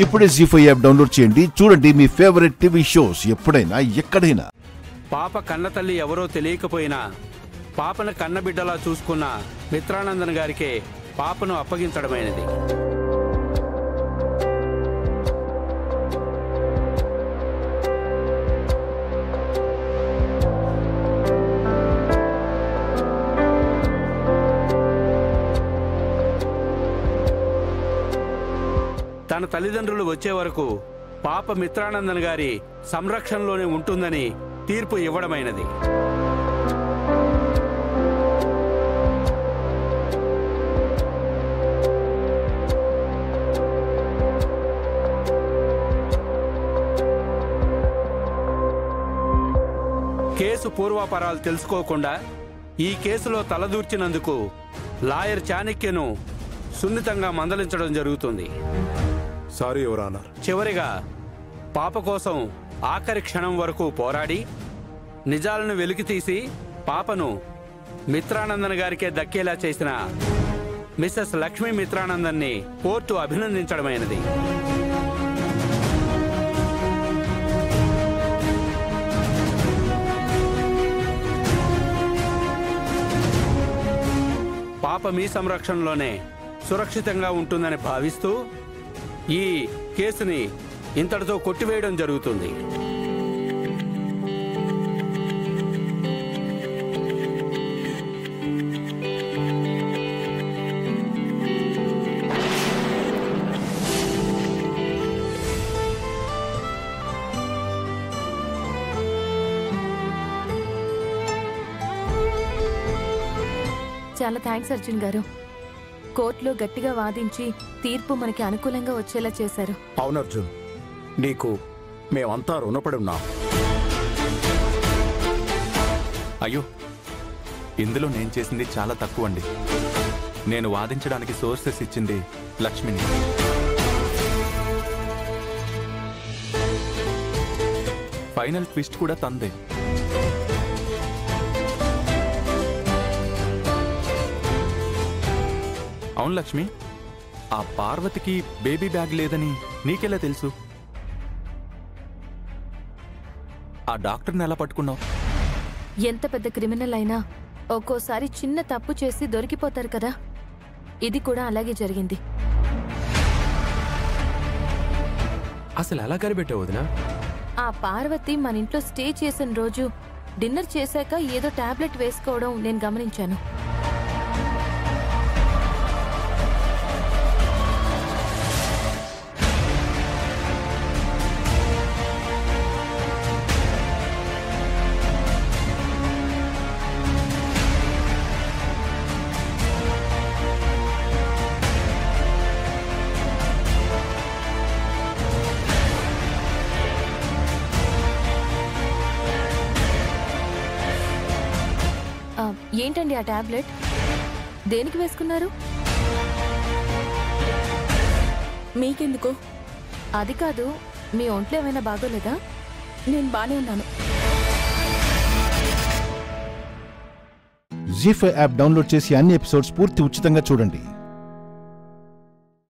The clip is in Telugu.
ఇప్పుడే జీ5 యాప్ డౌన్లోడ్ చేయండి. చూడండి మీ ఫేవరెట్ టీవీ షోస్ ఎప్పుడైనా ఎక్కడైనా. పాప కన్నతల్లి ఎవరో తెలియకపోయినా పాపను కన్నబిడ్డలా చూసుకున్న మిత్రానందన్ గారికే పాపను అప్పగించడమైనది. తన తల్లిదండ్రులు వచ్చే వరకు పాప మిత్రానందన్ గారి సంరక్షణలోనే ఉంటుందని తీర్పు ఇవ్వడమైనది. కేసు పూర్వాపరాలు తెలుసుకోకుండా ఈ కేసులో తలదూర్చినందుకు లాయర్ చాణక్యను సున్నితంగా మందలించడం జరుగుతుంది. Sorry your honour. చివరిగా పాప కోసం ఆఖరి క్షణం వరకు పోరాడి నిజాలను వెలికితీసి పాపను మిత్రానందన్ గారికే దక్కేలా చేసిన మిసెస్ లక్ష్మీ మిత్రానందన్ని కోర్టు అభినందించడమైనది. పాప మీ సంరక్షణలోనే సురక్షితంగా ఉంటుందని భావిస్తూ ఈ కేసుని ఇంతటితో కొట్టివేయడం జరుగుతుంది. చాలా థ్యాంక్స్ అర్జున్ గారు. కోర్టులో గట్టిగా వాదించి తీర్పు మనకి అనుకూలంగా వచ్చేలా చేశారు. అవును అర్జున్, నీకు మేమంతా రుణపడి ఉన్నాం. అయ్యో, ఇందులో నేను చేసింది చాలా తక్కువ అండి. నేను వాదించడానికి సోర్సెస్ ఇచ్చింది లక్ష్మిని. ఫైనల్ ట్విస్ట్ కూడా తందే. అవును లక్ష్మి, ఆ పార్వతికి బేబీ బ్యాగ్ లేదని నీకెలా తెలుసు? ఆ డాక్టర్ని ఎలా పట్టుకున్నావు? ఎంత పెద్ద క్రిమినల్ అయినా ఒక్కోసారి చిన్న తప్పు చేసి దొరికిపోతారు కదా, ఇది కూడా అలాగే జరిగింది. అసలు ఎలా కనిపెట్టావు వదినా? ఆ పార్వతి మన ఇంట్లో స్టే చేసిన రోజు డిన్నర్ చేశాక ఏదో టాబ్లెట్ వేసుకోవడం నేను గమనించాను. ఏంటండి ఆ టాబ్లెట్? దేనికి వేసుకున్నారు? మీకెందుకు? అది కాదు, మీ ఒంట్లో ఏమైనా బాగోలేదా? నేను బానే ఉన్నాను. జీ5 యాప్ డౌన్లోడ్ చేసి అన్ని ఎపిసోడ్స్ పూర్తి ఉచితంగా చూడండి.